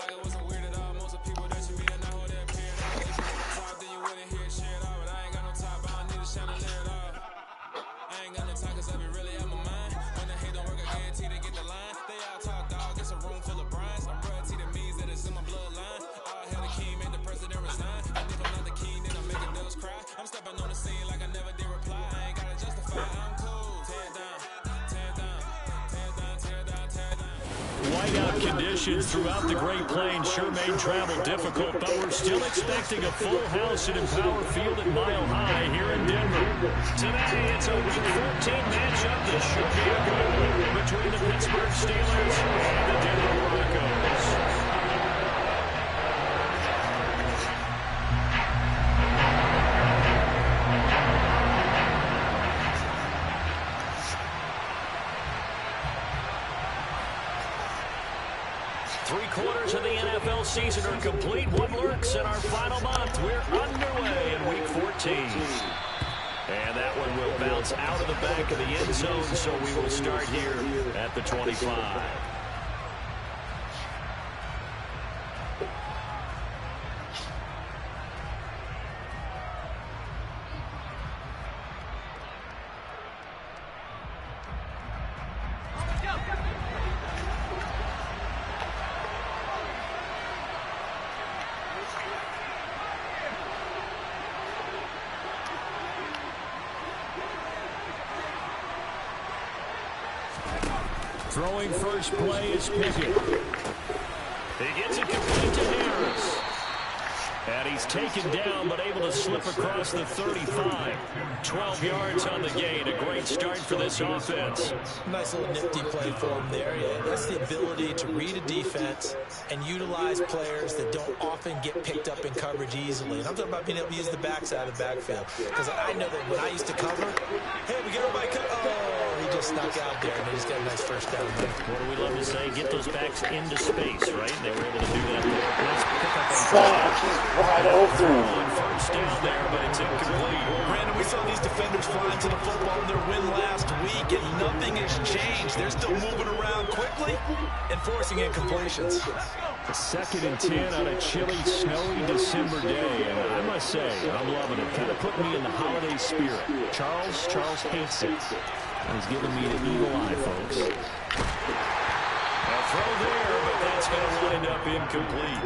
like it wasn't weird at all. Most of the people that you meet are not who they appear at all. If you wanna talk, then you wouldn't hear shit at all. But I ain't got no top, I don't need a chandelier at all. I ain't got no time, cause I be really out my mind. When the hate don't work, I guarantee they get the line. They all talk, dog, it's a room full of brinds. I'm royalty, that means that it's in my bloodline. All hell the king, make the president resign. And if I'm not the king, then I'm making those cry. I'm stepping on the scene like I never did reply. I ain't gotta justify, I'm cool. Tear down, tear down, tear down, tear down, tear down. Whiteout conditions throughout the Great Plains sure made travel difficult, but we're still expecting a full house at Empower Field at Mile High here in Denver. Today, it's a Week 14 matchup that should be a good one between the Pittsburgh Steelers and the Denver Broncos. Three-quarters of the NFL season are complete. One lurks in our final month. We're underway in Week 14. And that one will bounce out of the back of the end zone, so we will start here at the 25. Throwing first play is Pickett. He gets it complete to Harris. And he's taken down, but able to slip across the 35. 12 yards on the gain. A great start for this offense. Nice little nifty play for him there. Yeah, that's the ability to read a defense and utilize players that don't often get picked up in coverage easily. And I'm talking about being able to use the backside of the backfield. Because I know that when I used to cover, hey, we get everybody cover. Oh, he just snuck out there, and he just got a nice first down there. What do we love to say? Get those backs into space, right? They were able to do that there. Let's pick up on first down. Wide open. First down there, but it's incomplete. Brandon, we saw these defenders fly into the football in their win last week, and nothing has changed. They're still moving around quickly and forcing incompletions. Second and 10 on a chilly, snowy December day, and I must say, I'm loving it. Kind of put me in the holiday spirit. Charles hates it. He's giving me the evil eye, folks. A throw there, but that's going to wind up incomplete.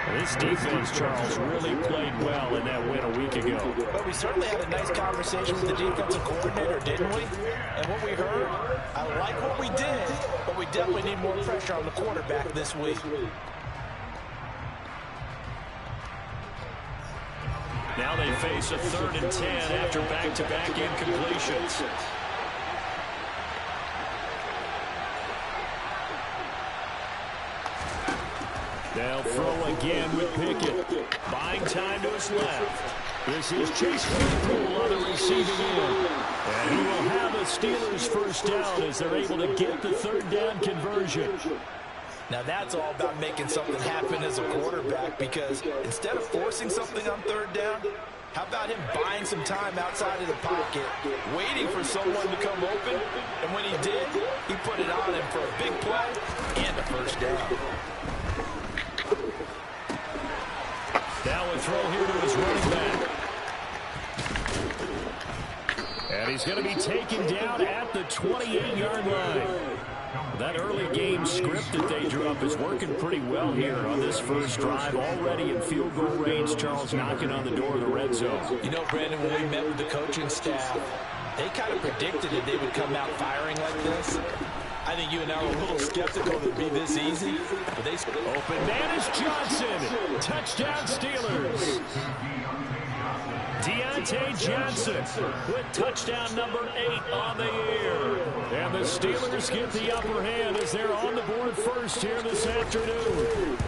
This defense, Charles, really played well in that win a week ago. But we certainly had a nice conversation with the defensive coordinator, didn't we? And what we heard, I like what we did, but we definitely need more pressure on the quarterback this week. Now they face a 3rd and 10 after back-to-back incompletions. They'll throw again with Pickett. Buying time to his left. This is Chase Claypool on the receiving end. And he will have a Steelers first down as they're able to get the 3rd down conversion. Now that's all about making something happen as a quarterback, because instead of forcing something on 3rd down, how about him buying some time outside of the pocket, waiting for someone to come open, and when he did, he put it on him for a big play and a first down. Now a throw here to his running back. And he's going to be taken down at the 28-yard line. That early game script that they drew up is working pretty well here on this first drive. Already in field goal range, Charles knocking on the door of the red zone. You know, Brandon, when we met with the coaching staff, they kind of predicted that they would come out firing like this. I think you and I were a little skeptical that it would be this easy. But they open man is Johnson. Touchdown Steelers. Deontay Johnson with touchdown number 8 on the year. And the Steelers get the upper hand as they're on the board first here this afternoon.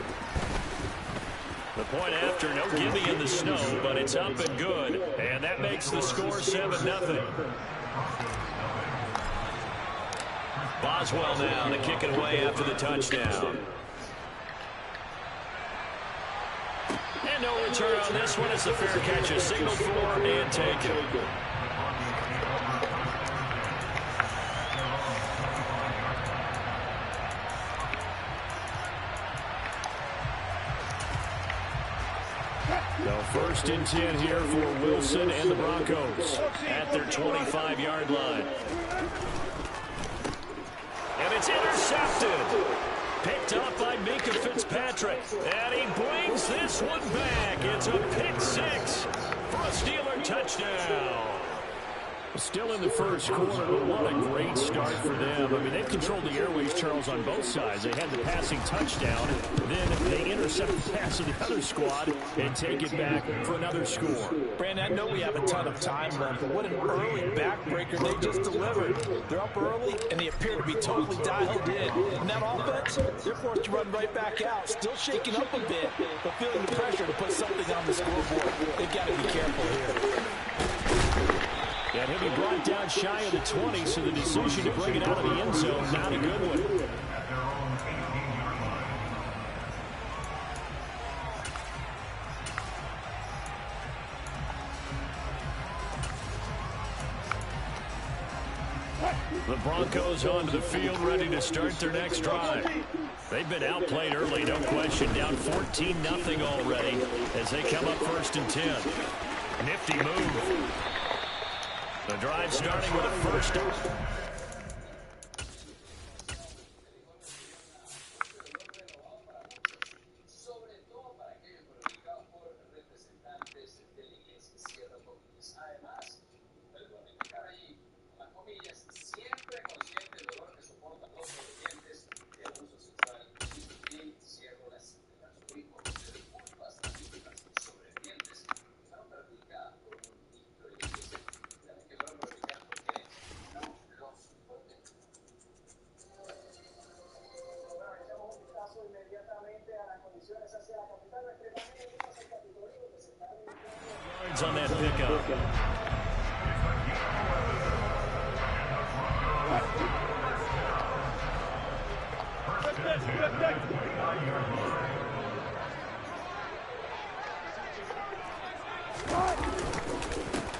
The point after, no gimme in the snow, but it's up and good. And that makes the score 7-0. Boswell now to kick it away after the touchdown. And no return on this one. It's a fair catch, a signal for and taken. So first and 10 here for Wilson and the Broncos at their 25-yard line. And it's intercepted. Picked up by Minka Fitzpatrick. And he brings this one back. It's a pick six for a Steeler touchdown. Still in the first quarter, but what a great start for them. I mean, they've controlled the airways, Charles, on both sides. They had the passing touchdown, then they intercept the pass of the other squad and take it back for another score. Brandon, I know we have a ton of time left, but what an early backbreaker they just delivered. They're up early, and they appear to be totally dialed in. And that offense, they're forced to run right back out, still shaking up a bit, but feeling the pressure to put something on the scoreboard. They've got to be careful here. And he'll be brought down shy of the 20, so the decision to bring it out of the end zone, not a good one. The Broncos onto the field, ready to start their next drive. They've been outplayed early, no question, down 14-0 already as they come up first and 10. Nifty move. The drive starting with a first down. On that pickup.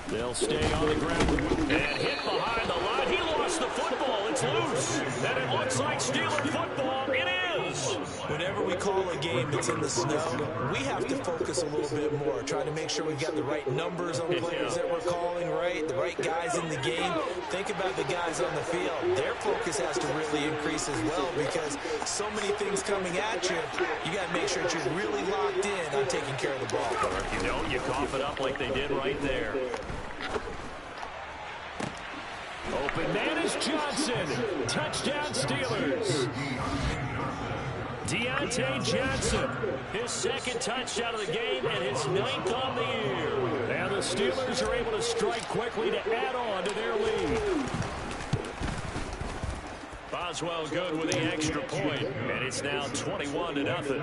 They'll stay on the ground and hit behind the line. He lost the football. It's loose. And it looks like Steeler football. It is. Whenever we call a game that's in the snow, we have to focus a little bit more, try to make sure we've got the right numbers on players that we're calling, right? The right guys in the game. Think about the guys on the field. Their focus has to really increase as well because so many things coming at you. You got to make sure that you're really locked in on taking care of the ball. Or if you don't, you cough it up like they did right there. Open man is Johnson. Touchdown Steelers. Deontay Johnson, his second touchdown of the game and his 9th on the year. And the Steelers are able to strike quickly to add on to their lead. Boswell good with the extra point, and it's now 21-0.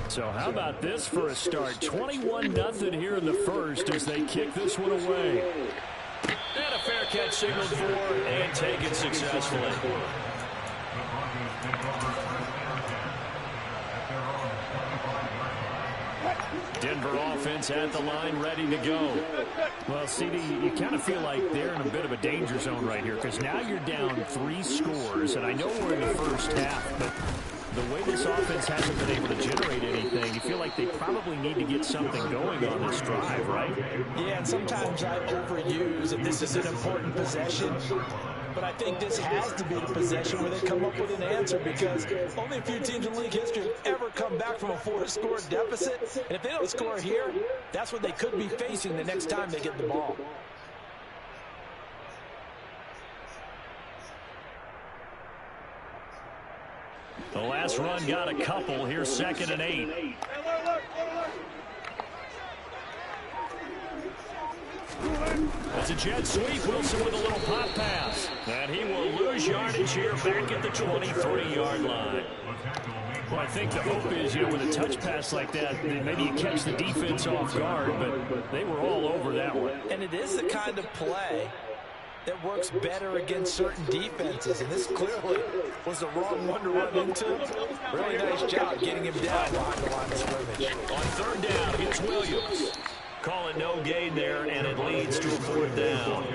So how about this for a start? 21-0 here in the first as they kick this one away. And a fair catch signaled for and taken successfully. Denver offense at the line, ready to go. Well, CD, you kind of feel like they're in a bit of a danger zone right here because now you're down 3 scores, and I know we're in the first half, but the way this offense hasn't been able to generate anything, you feel like they probably need to get something going on this drive, right? Yeah, and sometimes I overuse if this is an important possession. But I think this has to be the possession where they come up with an answer because only a few teams in league history have ever come back from a 4-score deficit. And if they don't score here, that's what they could be facing the next time they get the ball. The last run got a couple. Here's 2nd and 8. That's a jet sweep. Wilson with a little pop pass. And he will lose yardage here back at the 23-yard line. Well, I think the hope is, with a touch pass like that, maybe you catch the defense off guard, but they were all over that one. And it is the kind of play that works better against certain defenses, and this clearly was the wrong one to run into. Really nice job getting him down behind the line of scrimmage. On 3rd down, here's Williams. Call it no gain there, and it leads to a 4th down.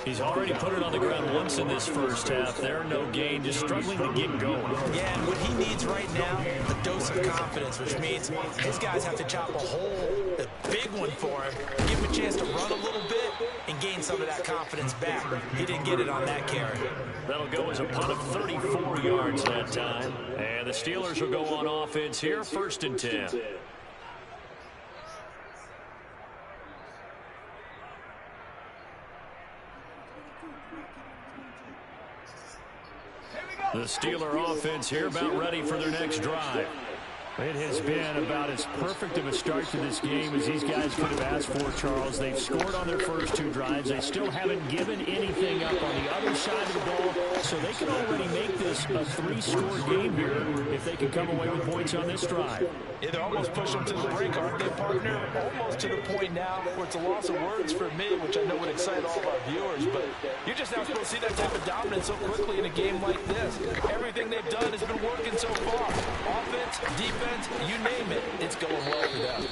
He's already put it on the ground once in this first half. There, no gain, just struggling to get going. Yeah, and what he needs right now, a dose of confidence, which means his guys have to chop a hole, a big one for him, give him a chance to run a little bit and gain some of that confidence back. He didn't get it on that carry. That'll go as a punt of 34 yards that time. And the Steelers will go on offense here, 1st and 10. The Steeler offense here about ready for their next drive. It has been about as perfect of a start to this game as these guys could have asked for, Charles. They've scored on their first 2 drives. They still haven't given anything up on the other side of the ball, so they can already make this a 3-score game here if they can come away with points on this drive. Yeah, they're almost pushing them to the brink, aren't they, partner? Almost to the point now where it's a loss of words for me, which I know would excite all of our viewers, but you're just not supposed to see that type of dominance so quickly in a game like this. Everything they've done has been working so far. Offense, defense, you name it, it's going well for them.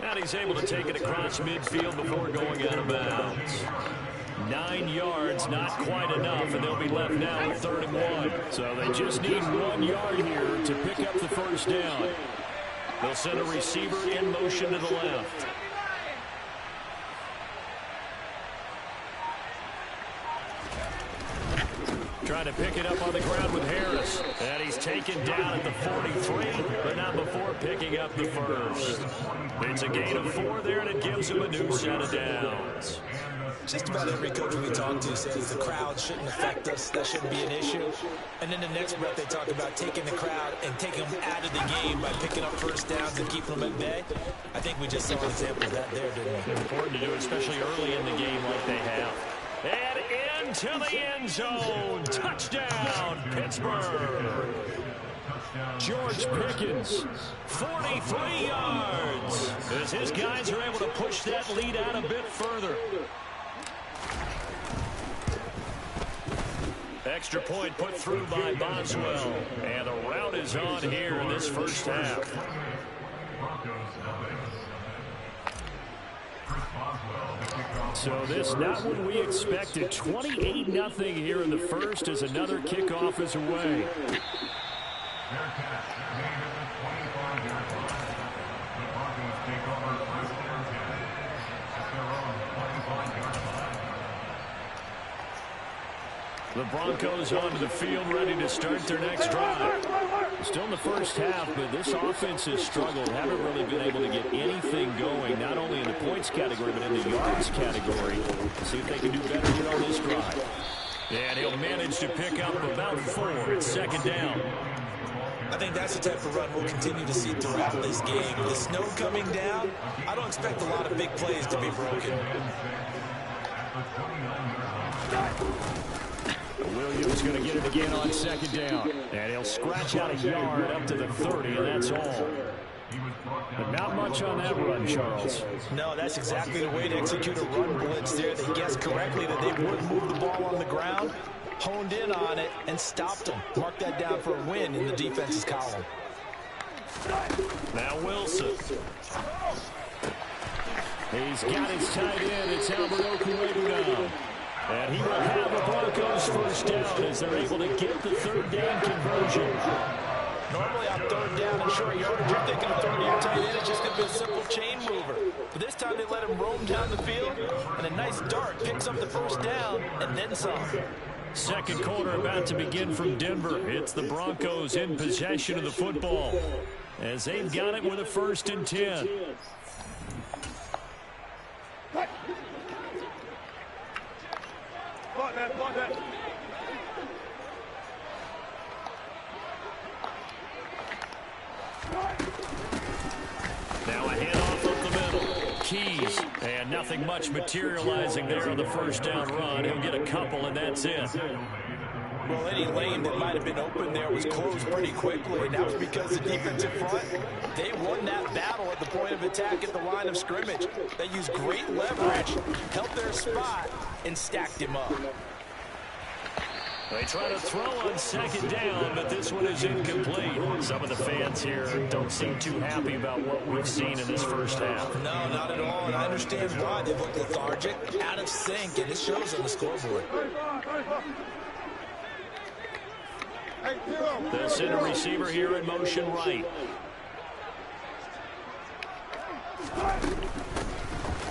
And he's able to take it across midfield before going out of bounds. 9 yards, not quite enough, and they'll be left now with 3rd and 1. So they just need 1 yard here to pick up the first down. They'll send a receiver in motion to the left. Trying to pick it up on the ground with Harris. And he's taken down at the 43, but not before picking up the first. It's a gain of 4 there, and it gives him a new set of downs. Just about every coach we talk to says the crowd shouldn't affect us. That shouldn't be an issue. And then the next breath they talk about taking the crowd and taking them out of the game by picking up first downs and keeping them at bay. I think we just saw an example of that there, didn't we? Important to do, especially early in the game like they have. And into the end zone. Touchdown, Pittsburgh. George Pickens, 43 yards. As his guys are able to push that lead out a bit further. Extra point put through by Boswell. And the route is on here in this first half. So this not what we expected. 28-0 here in the first as another kickoff is away. The Broncos onto the field, ready to start their next drive. Still in the first half, but this offense has struggled. Haven't really been able to get anything going, not only in the points category, but in the yards category. See if they can do better here on this drive. And he'll manage to pick up about 4. It's 2nd down. I think that's the type of run we'll continue to see throughout this game. The snow coming down, I don't expect a lot of big plays to be broken. Williams going to get it again on 2nd down. And he'll scratch out a yard up to the 30, and that's all. But not much on that run, Charles. No, that's exactly the way to execute a run blitz there. They guessed correctly that they would move the ball on the ground, honed in on it, and stopped them. Mark that down for a win in the defense's column. Now Wilson. He's got his tight end. It's Albert Okuedu. And he will have the Broncos first down as they're able to get the 3rd down conversion. Normally on 3rd down and short yardage, you're thinking of throwing your tight end. It's just going to be a simple chain mover. But this time they let him roam down the field, and a nice dart picks up the first down and then some. Second quarter about to begin from Denver. It's the Broncos in possession of the football as they've got it with a 1st and 10. Now a handoff up the middle. Keys. And nothing much materializing there on the first down run. He'll get a couple, and that's it. Well, any lane that might have been open there was closed pretty quickly, and that was because the defensive front, they won that battle at the point of attack at the line of scrimmage. They used great leverage, held their spot, and stacked him up. They try to throw on second down, but this one is incomplete. Some of the fans here don't seem too happy about what we've seen in this first half. No, not at all, and I understand why. They look lethargic, out of sync, and it shows on the scoreboard. They'll send a receiver here in motion right.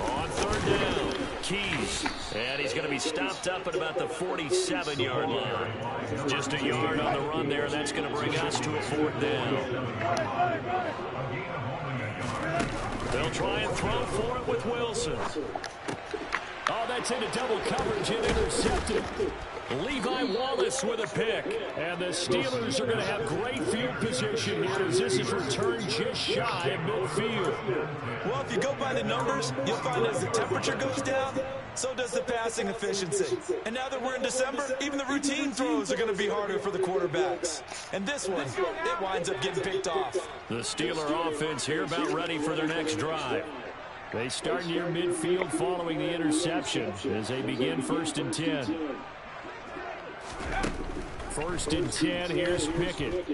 On third down, Keys. And he's going to be stopped up at about the 47-yard line. Just a yard on the run there. That's going to bring us to a fourth down. They'll try and throw for it with Wilson. Oh, that's into double coverage and intercepted. Levi Wallace with a pick. And the Steelers are going to have great field position here as this is returned just shy of midfield. Well, if you go by the numbers, you'll find as the temperature goes down, so does the passing efficiency. And now that we're in December, even the routine throws are going to be harder for the quarterbacks. And this one, it winds up getting picked off. The Steeler offense here about ready for their next drive. They start near midfield following the interception as they begin 1st and 10. 1st and 10, here's Pickett.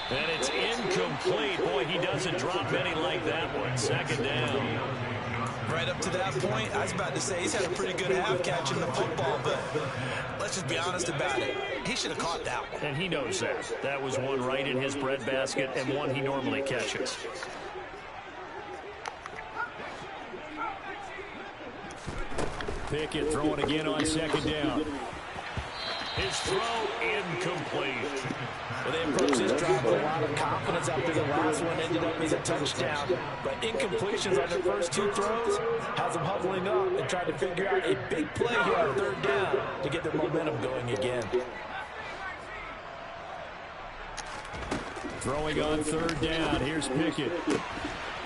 And it's incomplete. Boy, he doesn't drop many like that one. 2nd down. Right up to that point, I was about to say he's had a pretty good half catching the football, but let's just be honest about it. He should have caught that one. And he knows that. That was one right in his breadbasket and one he normally catches. Pickett throwing again on 2nd down. His throw incomplete. Well, they approached this drive with a lot of confidence after the last one ended up as a touchdown. But incompletions on their first 2 throws has them huddling up and trying to figure out a big play here on 3rd down to get their momentum going again. Throwing on 3rd down. Here's Pickett.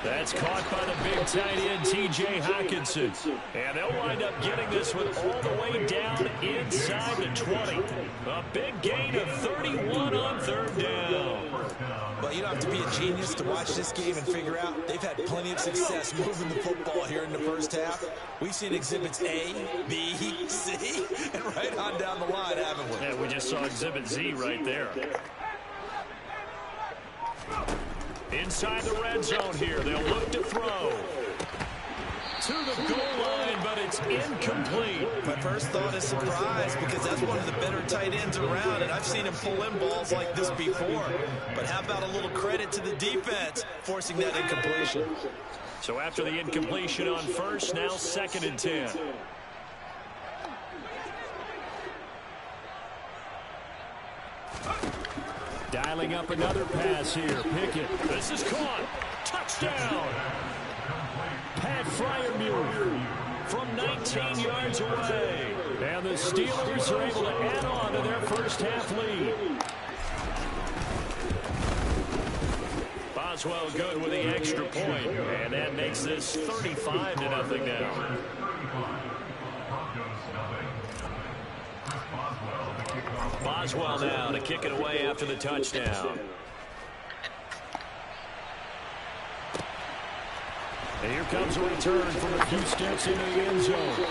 That's caught by the big tight end, T.J. Hockenson. And they'll wind up getting this one all the way down inside the 20. A big gain of 31 on 3rd down. Well, you don't have to be a genius to watch this game and figure out they've had plenty of success moving the football here in the first half. We've seen exhibits A, B, C, and right on down the line, haven't we? Yeah, we just saw exhibit Z right there. Inside the red zone here, they'll look to throw. To the goal line, but it's incomplete. My first thought is surprise because that's one of the better tight ends around, and I've seen him pull in balls like this before. But how about a little credit to the defense forcing that incompletion? So after the incompletion on 1st, now 2nd and 10. Dialing up another pass here. Pickett. This is caught. Touchdown. Pat Freiermuth from 19 yards away. And the Steelers are able to add on to their first half lead. Boswell good with the extra point. And that makes this 35-0 now. Boswell now to kick it away after the touchdown. And here comes a return from a few steps into the end zone.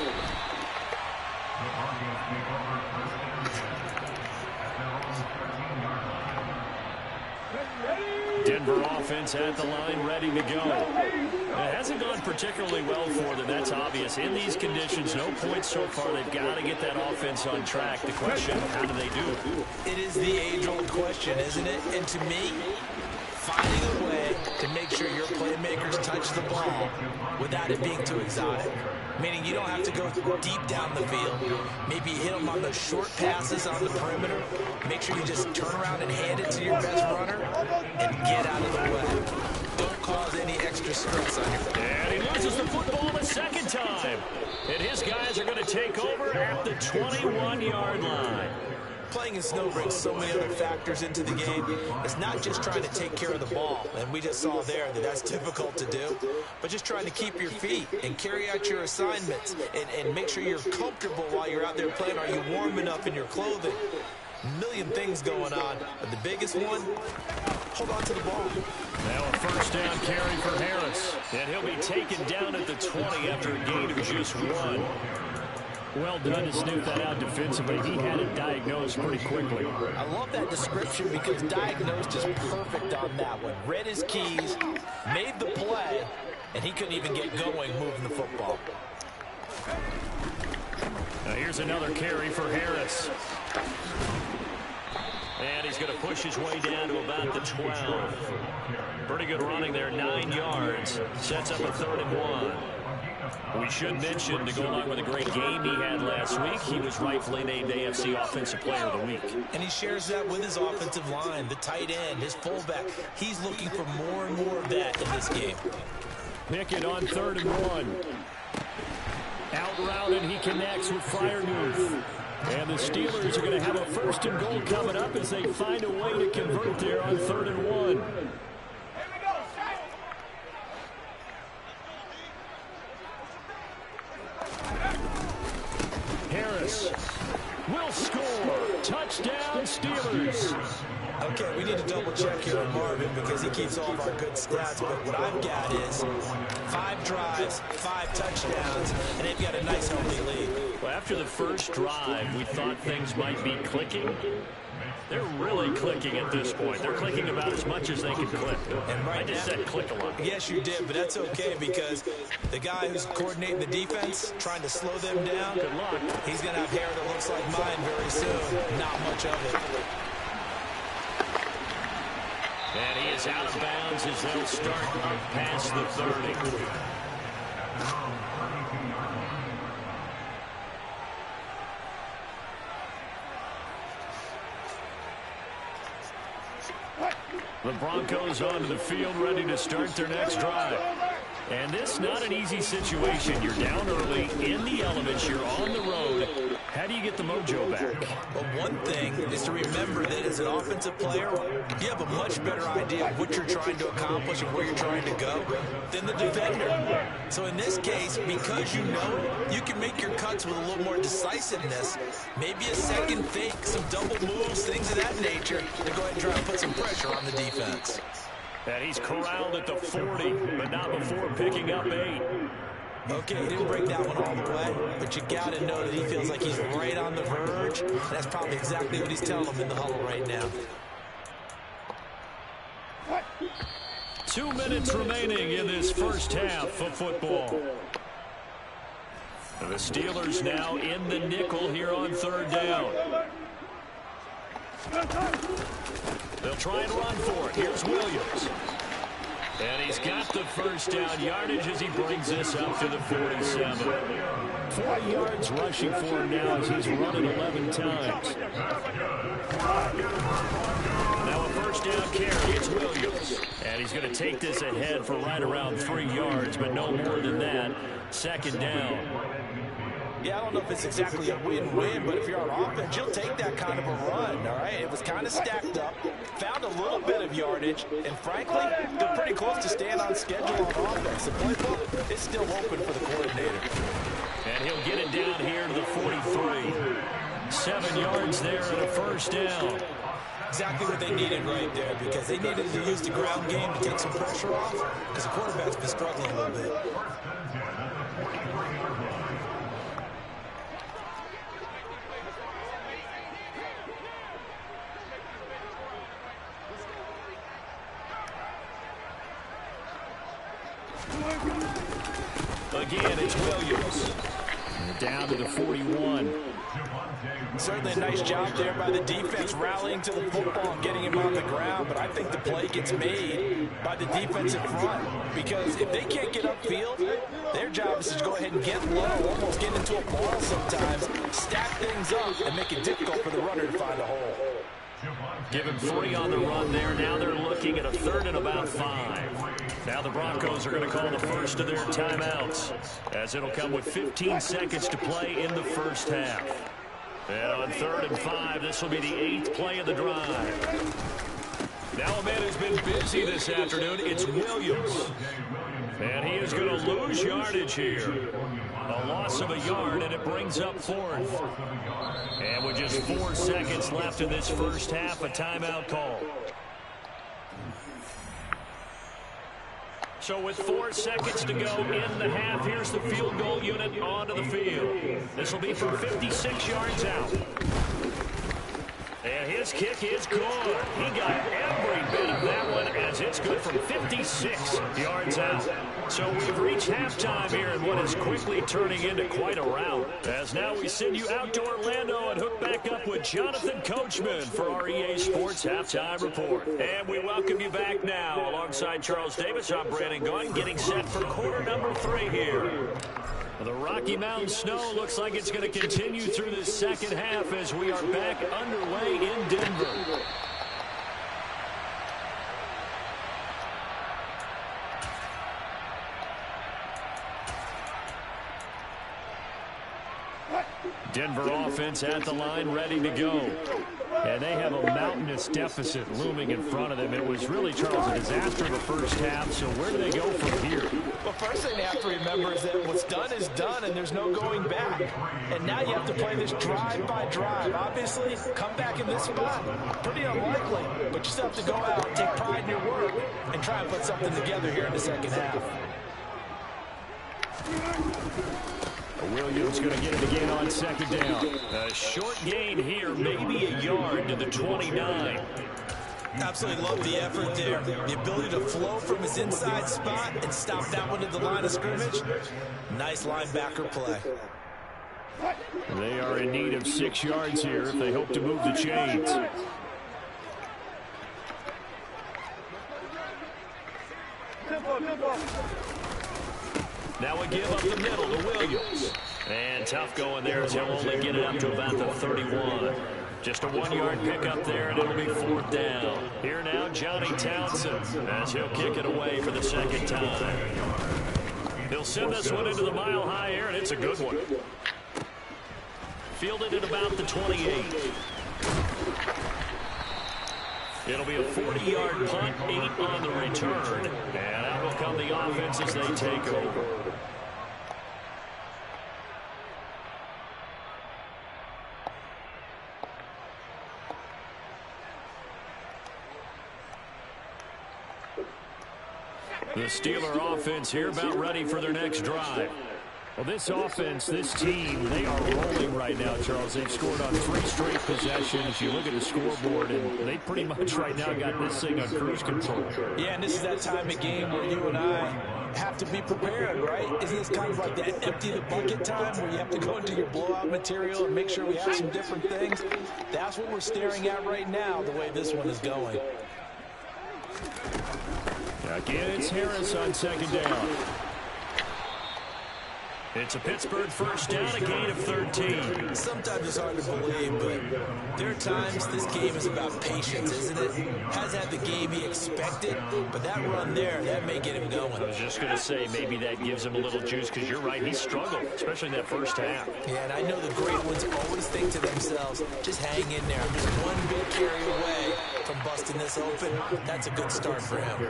Denver offense at the line, ready to go. It hasn't gone particularly well for them, that's obvious. In these conditions, no points so far. They've got to get that offense on track. The question, how do they do? It is the age-old question, isn't it? And to me, finding a way to make sure your playmakers touch the ball without it being too exotic. Meaning you don't have to go deep down the field. Maybe you hit them on the short passes on the perimeter. Make sure you just turn around and hand it to your best runner and get out of the way. Don't cause any extra stress on your play. And he loses the football the 2nd time. And his guys are going to take over at the 21-yard line. Playing in snow brings so many other factors into the game. It's not just trying to take care of the ball, and we just saw there that that's difficult to do, but just trying to keep your feet and carry out your assignments and make sure you're comfortable while you're out there playing. Are you warm enough in your clothing? A million things going on, but the biggest one, hold on to the ball. Now a 1st down carry for Harris, and he'll be taken down at the 20 after a gain of just 1. Well done to sniff that out defensively. He had it diagnosed pretty quickly. I love that description because diagnosed is perfect on that one. Read his keys, made the play, and he couldn't even get going moving the football. Now here's another carry for Harris. And he's going to push his way down to about the 12. Pretty good running there, 9 yards. Sets up a 3rd and 1. We should mention, to go along with a great game he had last week, he was rightfully named AFC Offensive Player of the Week. And he shares that with his offensive line, the tight end, his fullback. He's looking for more and more of that in this game. Pickett on 3rd and 1. Out route, and he connects with Freiermuth. And the Steelers are going to have a 1st and goal coming up as they find a way to convert there on 3rd and 1. Harris will score. Touchdown, Steelers. Okay, we need to double check here on Marvin because he keeps all of our good stats, but what I've got is 5 drives, 5 touchdowns, and they've got a nice healthy lead. Well, after the first drive, we thought things might be clicking. They're really clicking at this point. They're clicking about as much as they can click. And right I just said click a lot. Yes, you did, but that's okay because the guy who's coordinating the defense, trying to slow them down, good luck. He's going to have hair that looks like mine very soon. Not much of it. And he is out of bounds as they'll start past the 30. The Broncos onto the field, ready to start their next drive. And this is not an easy situation. You're down early, in the elements, you're on the road. How do you get the mojo back? Well, one thing is to remember that as an offensive player, you have a much better idea of what you're trying to accomplish and where you're trying to go than the defender. So in this case, because you know it, you can make your cuts with a little more decisiveness. Maybe a second fake, some double moves, things of that nature, to go ahead and try to put some pressure on the defense. And he's corralled at the 40, but not before picking up 8. Okay, he didn't break that one all the way, but you got to know that he feels like he's right on the verge. And that's probably exactly what he's telling them in the huddle right now. 2 minutes remaining in this first half of football. The Steelers now in the nickel here on 3rd down. They'll try and run for it. Here's Williams. And he's got the first down yardage as he brings this up to the 47. 40 yards rushing for him now as he's run it 11 times. Now a first down carry. It's Williams. And he's going to take this ahead for right around 3 yards, but no more than that. 2nd down. Yeah, I don't know if it's exactly a win-win, but if you're on offense, you'll take that kind of a run, all right? It was kind of stacked up, found a little bit of yardage, and frankly, they're pretty close to staying on schedule on offense. The playbook is still open for the coordinator. And he'll get it down here to the 43. 7 yards there and a first down. Exactly what they needed right there because they needed to use the ground game to take some pressure off because the quarterback's been struggling a little bit. Again, it's Williams. Down to the 41. Certainly a nice job there by the defense rallying to the football and getting him on the ground, but I think the play gets made by the defensive front because if they can't get upfield, their job is to go ahead and get low, almost get into a ball sometimes, stack things up, and make it difficult for the runner to find a hole. Give him 3 on the run there. Now they're looking at a 3rd and about 5. Now the Broncos are going to call the first of their timeouts as it'll come with 15 seconds to play in the first half. And on 3rd and 5, this will be the 8th play of the drive. Now a man who's been busy this afternoon, it's Williams. And he is going to lose yardage here. A loss of a yard, and it brings up 4th. And with just 4 seconds left in this first half, a timeout call. So with 4 seconds to go in the half, here's the field goal unit onto the field. This will be from 56 yards out. And his kick is good. He got every bit of that one as it's good from 56 yards out. So we've reached halftime here in what is quickly turning into quite a rout. As now we send you out to Orlando and hook back up with Jonathan Coachman for our EA Sports Halftime Report. And we welcome you back now. Alongside Charles Davis, I'm Brandon Gaughan, getting set for quarter number 3 here. The Rocky Mountain snow looks like it's going to continue through the second half as we are back underway in Denver. Denver offense at the line, ready to go. And they have a mountainous deficit looming in front of them. It was really, Charles, a disaster in the first half, so where do they go from here? Well, first thing they have to remember is that what's done is done, and there's no going back. And now you have to play this drive by drive. Obviously, come back in this spot, pretty unlikely, but you still have to go out, take pride in your work, and try and put something together here in the second half. Williams going to get it again on second down. A short gain here, maybe a yard to the 29. Absolutely love the effort there. The ability to flow from his inside spot and stop that one at the line of scrimmage. Nice linebacker play. They are in need of 6 yards here if they hope to move the chains. Now a give up the middle to Williams. And tough going there as he'll only get it up to about the 31. Just a 1-yard pickup there, and it'll be 4th down. Here now, Johnny Townsend, as he'll kick it away for the second time. He'll send this one into the mile-high air, and it's a good one. Fielded at about the 28. It'll be a 40-yard punt, 8 on the return. And out will come the offense as they take over. The Steeler offense here about ready for their next drive. Well, this offense, this team, they are rolling right now, Charles. They've scored on 3 straight possessions. You look at the scoreboard, and they pretty much right now got this thing on cruise control. Yeah, and this is that time of game where you and I have to be prepared, right? Isn't this kind of like that empty the bucket time where you have to go into your blowout material and make sure we have some different things? That's what we're staring at right now, the way this one is going. Again, it's Harris on second down. It's a Pittsburgh first down, a gain of 13. Sometimes it's hard to believe, but there are times this game is about patience, isn't it? Hasn't had the game he expected, but that run there, that may get him going. I was just going to say, maybe that gives him a little juice, because you're right, he struggled, especially in that first half. Yeah, and I know the great ones always think to themselves, just hang in there. I'm just one big carry away from busting this open. That's a good start for him.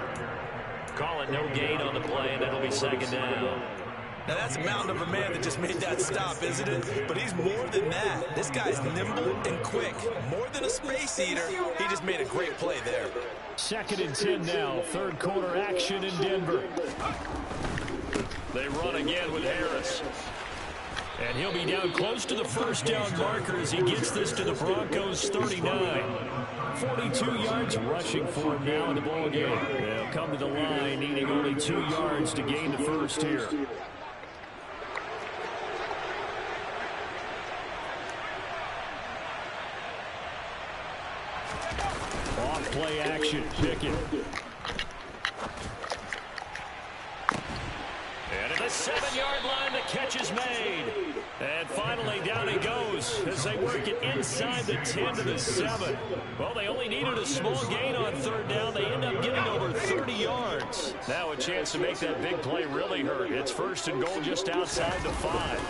Call it no gain on the play, and it'll be second down. Now, that's a mountain of a man that just made that stop, isn't it? But he's more than that. This guy's nimble and quick. More than a space eater, he just made a great play there. 2nd and 10 now. 3rd quarter action in Denver. They run again with Harris. And he'll be down close to the first down marker as he gets this to the Broncos 39. 42 yards rushing for him now in the ballgame. They'll come to the line needing only 2 yards to gain the first here. Off play action, Pickett. And at the 7-yard line, the catch is made. And finally, down he goes as they work it inside the 10 to the 7. Well, they only needed a small gain on 3rd down. They end up getting over 30 yards. Now a chance to make that big play really hurt. It's 1st and goal just outside the 5.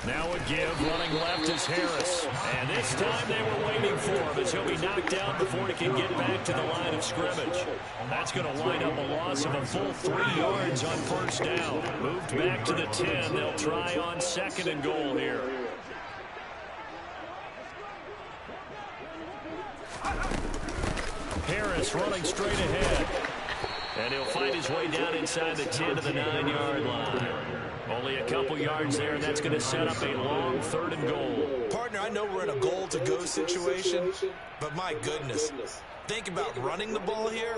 Now a give, running left is Harris. And this time they were waiting for him as he'll be knocked down before he can get back to the line of scrimmage. That's going to wind up a loss of a full 3 yards on 1st down. Moved back to the 10. They'll try on 2nd and goal here. Harris running straight ahead. And he'll fight his way down inside the 10 to the 9-yard line. Only a couple yards there, and that's going to set up a long 3rd and goal. Partner, I know we're in a goal-to-go situation, but my goodness. Think about running the ball here.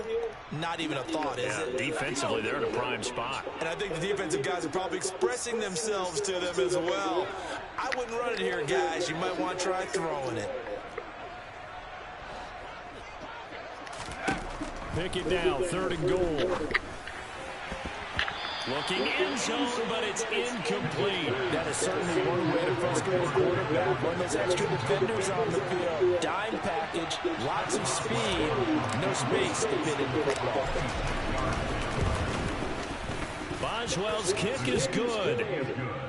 Not even a thought, is it? Defensively, they're in a prime spot. And I think the defensive guys are probably expressing themselves to them as well. I wouldn't run it here, guys. You might want to try throwing it. Pick it now, 3rd and goal. Looking end zone, but it's incomplete. That is certainly one way to frustrate a quarterback. Run those extra defenders on the field. Dime package, lots of speed, no space to fit in the football. Boswell's kick is good.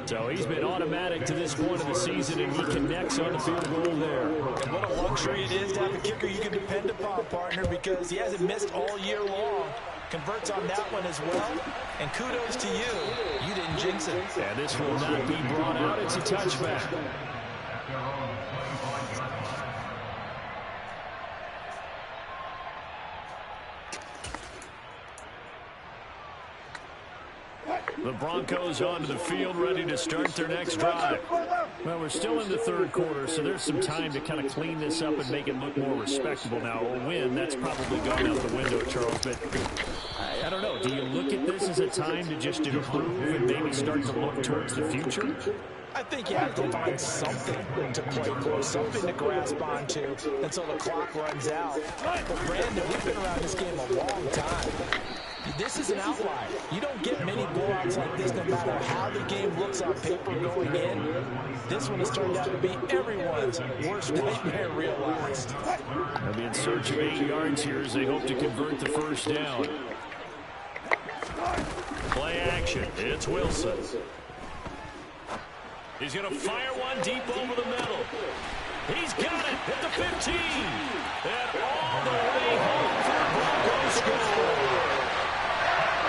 So he's been automatic to this point of the season, and he connects on the field goal there. And what a luxury it is to have a kicker you can depend upon, partner, because he hasn't missed all year long. Converts on that one as well. And kudos to you. You didn't jinx it. And this will not be brought out. It's a touchback. The Broncos onto the field, ready to start their next drive. Well, we're still in the 3rd quarter, so there's some time to kind of clean this up and make it look more respectable. Now, a win, that's probably gone out the window, Charles, but I don't know. Do you look at this as a time to just improve and maybe start to look towards the future? I think you have to find something to play for, something to grasp onto until the clock runs out. But, Brandon, we've been around this game a long time. This is an outlier. You don't get many blowouts like this no matter how the game looks on paper going in. This one has turned out to be everyone's worst nightmare realized. They'll be in search of 8 yards here as they hope to convert the 1st down. Play action. It's Wilson. He's going to fire one deep over the middle. He's got it at the 15. And all the way home for the Broncos score.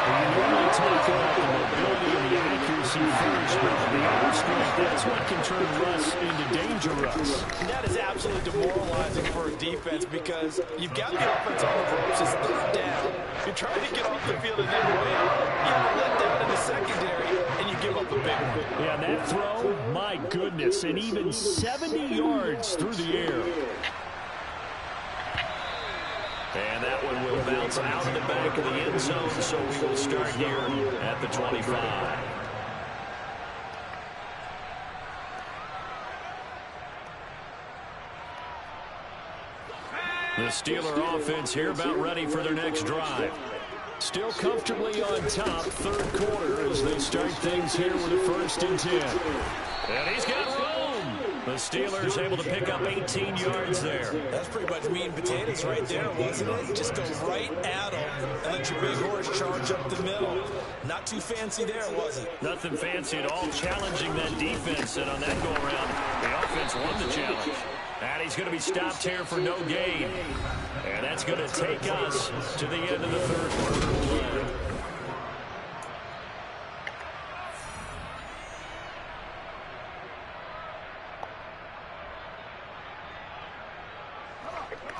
You really talk about the mobility and the accuracy first, but the arm strength, that's what can turn Russ into dangerous. That is absolutely demoralizing for a defense because you've got the offense on the ropes. It's 3rd down. You're trying to get off the field and then win. You have a letdown in the secondary, and you give up a big one. Yeah, that throw, my goodness, and even 70 yards through the air. And that one will bounce out of the back of the end zone, so we will start here at the 25. The Steeler offense here about ready for their next drive. Still comfortably on top, 3rd quarter as they start things here with a 1st and 10. And he's got room. The Steelers able to pick up 18 yards there. That's pretty much meat and potatoes right there, wasn't it? Just go right at them and let your big horse charge up the middle. Not too fancy there, was it? Nothing fancy at all, challenging that defense. And on that go-around, the offense won the challenge. And he's going to be stopped here for no gain. And that's going to take us to the end of the 3rd quarter.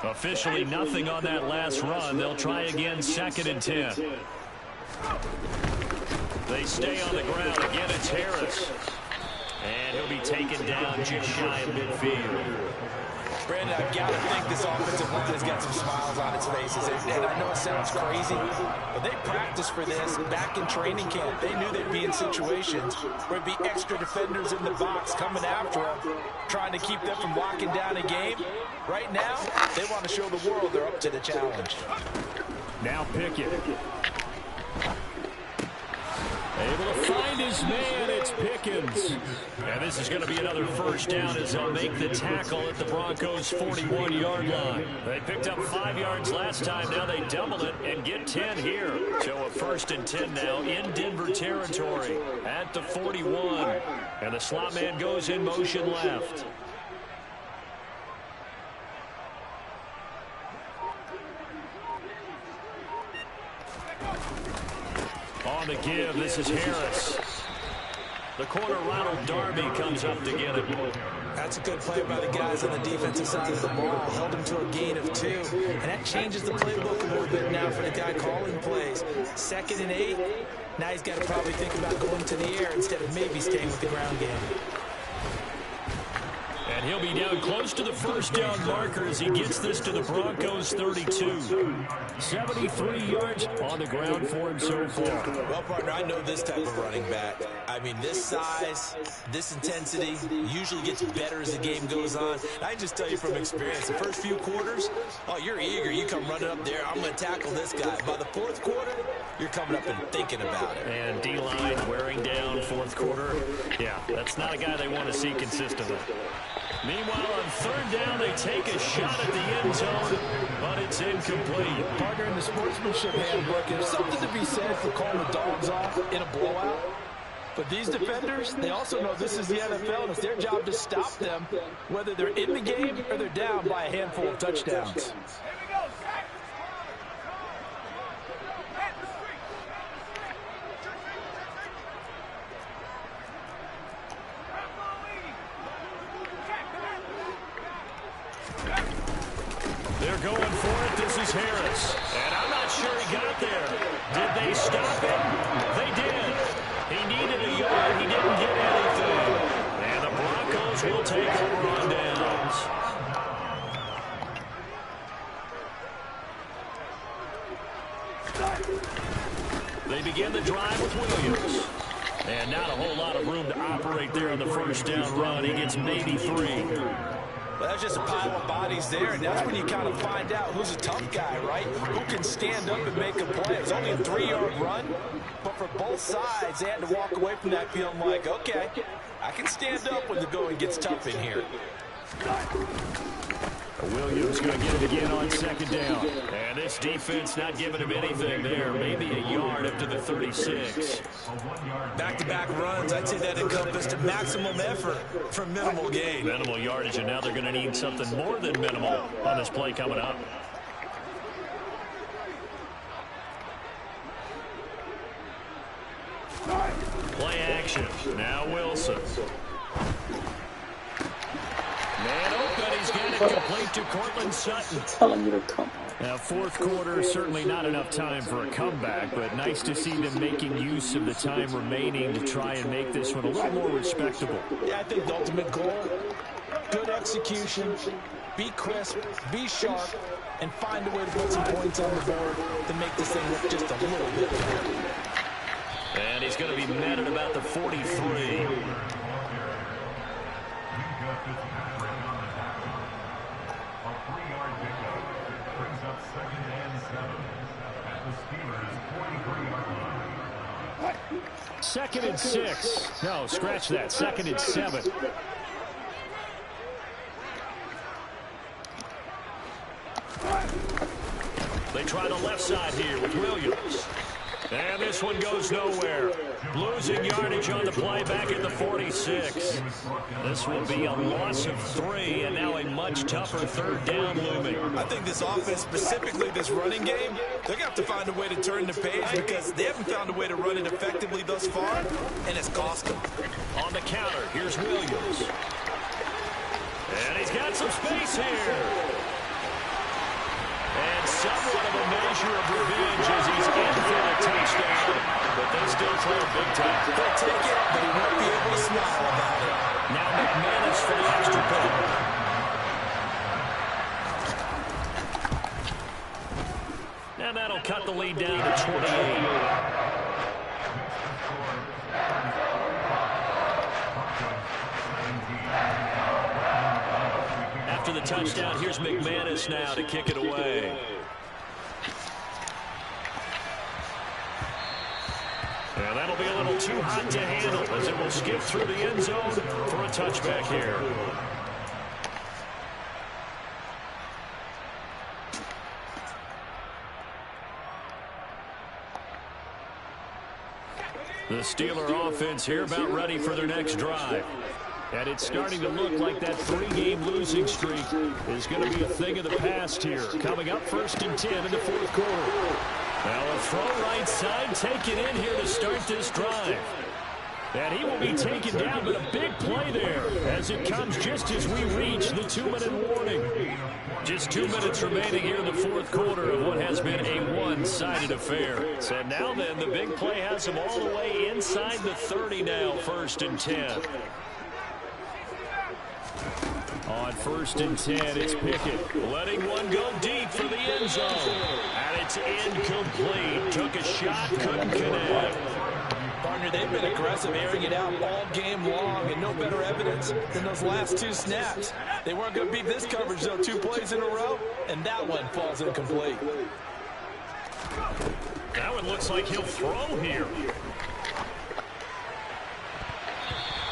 Officially nothing on that last run. They'll try again, 2nd and 10. They stay on the ground. Again, it's Harris. And he'll be taken down just shy of midfield. Brandon, I've got to think this offensive line has got some smiles on its faces. And I know it sounds crazy, but they practiced for this back in training camp. They knew they'd be in situations where it'd be extra defenders in the box coming after them, trying to keep them from locking down a game. Right now, they want to show the world they're up to the challenge. Now Pickett. Able to find his man, it's Pickens. And this is going to be another 1st down as they'll make the tackle at the Broncos' 41-yard line. They picked up 5 yards last time. Now they double it and get 10 here. So a 1st and 10 now in Denver territory at the 41. And the slot man goes in motion left. On the give, this is Harris. The corner, Ronald Darby, comes up to get it. That's a good play by the guys on the defensive side of the ball. Held him to a gain of 2. And that changes the playbook a little bit now for the guy calling plays. 2nd and 8. Now he's got to probably think about going to the air instead of maybe staying with the ground game. And he'll be down close to the first down marker as he gets this to the Broncos 32. 73 yards on the ground for him so far. Well, partner, I know this type of running back. I mean, this size, this intensity usually gets better as the game goes on. And I just tell you from experience, the first few quarters, oh, you're eager. You come running up there, I'm going to tackle this guy. By the 4th quarter, you're coming up and thinking about it. And D-line wearing down 4th quarter. Yeah, that's not a guy they want to see consistently. Meanwhile, on 3rd down, they take a shot at the end zone, but it's incomplete. Partner, in the sportsmanship handbook, there's something to be said for calling the dogs off in a blowout. But these defenders, they also know this is the NFL, and it's their job to stop them, whether they're in the game or they're down by a handful of touchdowns. They're going for it. This is Harris. And I'm not sure he got there. Did they stop him? They did. He needed a yard. He didn't get anything. And the Broncos will take over on downs. They begin the drive with Williams. And not a whole lot of room to operate there on the first down run. He gets maybe 3. Well, that's just a pile of bodies there, and that's when you kind of find out who's a tough guy, right? Who can stand up and make a play. It's only a 3-yard run, but for both sides, they had to walk away from that feeling like, okay, I can stand up when the going gets tough in here. Williams going to get it again on 2nd down. And this defense not giving him anything there. Maybe a yard up to the 36. Back-to-back runs, I'd say that encompassed maximum effort for minimal gain. Minimal yardage, and now they're going to need something more than minimal on this play coming up. Play action. Now Wilson. Man open, he's got it complete to Cortland Sutton. Telling you to come. Now, 4th quarter, certainly not enough time for a comeback, but nice to see them making use of the time remaining to try and make this one a little more respectable. Yeah, I think the ultimate goal, good execution, be crisp, be sharp, and find a way to put some points on the board to make this thing look just a little bit better. And he's going to be met at about the 43. Second and 6. No, scratch that. 2nd and 7. They try the left side here with Williams. And this one goes nowhere. Losing yardage on the play back at the 46. This will be a loss of 3, and now a much tougher 3rd down looming. I think this offense, specifically this running game, they're going to have to find a way to turn the page because they haven't found a way to run it effectively thus far, and it's cost them. On the counter, here's Williams. And he's got some space here. And somewhat of a measure of revenge as he's in for a touchdown. But they still trail big time. They'll take it, but he won't be able to smile about it. Now McManus for the extra point. And that'll cut the lead down to 28. After the touchdown, here's McManus now to kick it away. And that'll be a little too hot to handle as it will skip through the end zone for a touchback here. The Steeler offense here about ready for their next drive. And it's starting to look like that 3-game losing streak is going to be a thing of the past here. Coming up 1st and 10 in the 4th quarter. Now a throw right side, take it in here to start this drive. And he will be taken down, but a big play there as it comes just as we reach the 2-minute warning. Just 2 minutes remaining here in the fourth quarter of what has been a one-sided affair. So now then, the big play has him all the way inside the 30 now, 1st and 10. On 1st and 10, it's Pickett. Letting one go deep for the end zone. And it's incomplete. Took a shot, couldn't connect. Partner, they've been aggressive, airing it out all game long, and no better evidence than those last 2 snaps. They weren't going to beat this coverage, though, 2 plays in a row, and that one falls incomplete. That one looks like he'll throw here.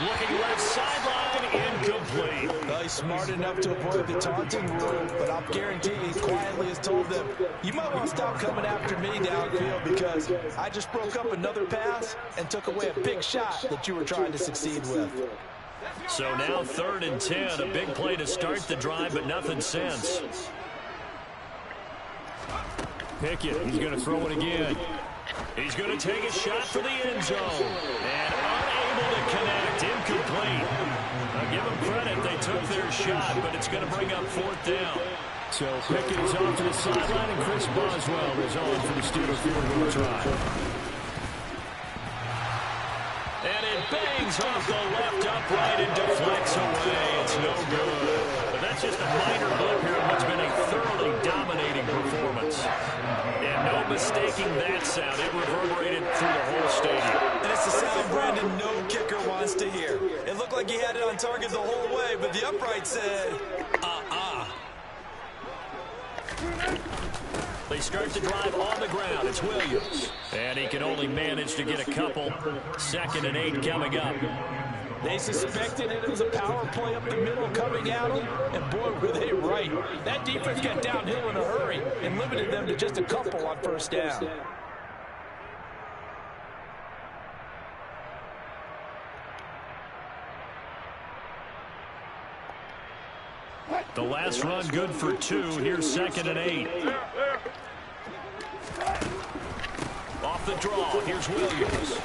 Looking left sideline, incomplete. Well, he's smart enough to avoid the taunting rule, but I'll guarantee he quietly has told them, you might want to stop coming after me downfield because I just broke up another pass and took away a big shot that you were trying to succeed with. So now 3rd and 10, a big play to start the drive, but nothing since. Pickett, he's going to throw it again. He's going to take a shot for the end zone. And unable to connect. Incomplete. I'll give them credit. They took their shot, but it's going to bring up 4th down. So Pickett is off to the sideline, and Chris Boswell is on for the Steelers field goal try. And it bangs off the left upright and deflects away. It's no good. But that's just a minor blip here in what's been a thoroughly dominating performance. And no mistaking that sound. It reverberated through the whole stadium. And it's the sound Brandon no kicker wants to hear. It looked like he had it on target the whole way, but the upright said, They start the drive on the ground. It's Williams. And he can only manage to get a couple. 2nd and 8 coming up. They suspected it was a power play up the middle coming at them, and boy, were they right. That defense got downhill in a hurry and limited them to just a couple on 1st down. The last run good for 2. Here's 2nd and 8. Off the draw, here's Williams.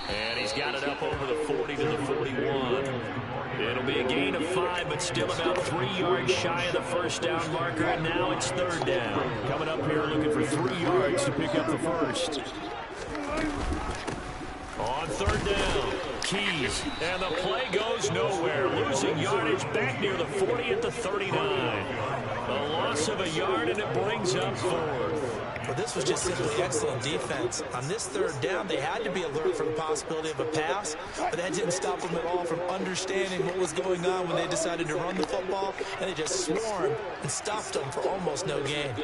And he's got it up over the 40 to the 41. It'll be a gain of 5, but still about 3 yards shy of the 1st down marker. And now it's 3rd down. Coming up here looking for 3 yards to pick up the 1st. On 3rd down, Keys. And the play goes nowhere. Losing yardage back near the 40 at the 39. A loss of a yard, and it brings up 4th. Well, this was just simply excellent defense. On this 3rd down, they had to be alert for the possibility of a pass, but that didn't stop them at all from understanding what was going on when they decided to run the football, and they just swarmed and stopped them for almost no gain.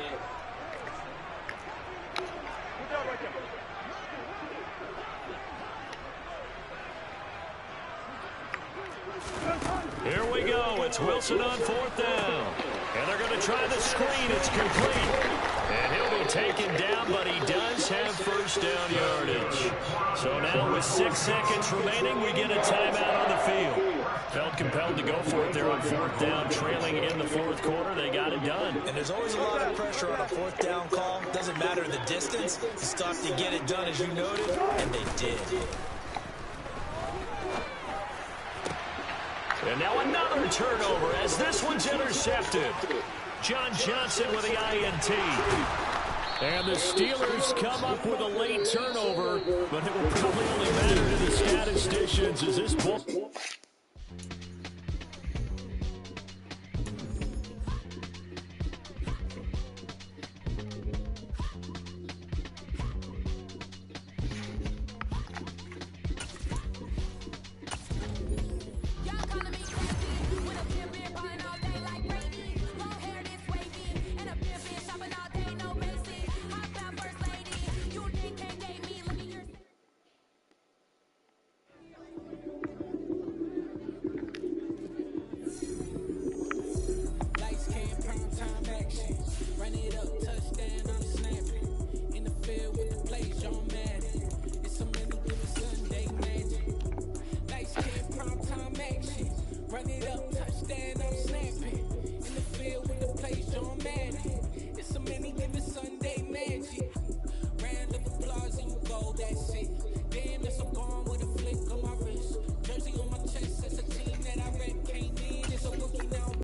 Here we go. It's Wilson on 4th down. And they're going to try the screen. It's complete. And he'll be taken down, but he does have 1st down yardage. So now with 6 seconds remaining, we get a timeout on the field. Felt compelled to go for it there on 4th down, trailing in the 4th quarter. They got it done. And there's always a lot of pressure on a 4th down call. Doesn't matter the distance. You stop to get it done, as you noted, and they did. And now another turnover as this one's intercepted. John Johnson with the INT. And the Steelers come up with a late turnover, but it will probably only matter to the statisticians as this ball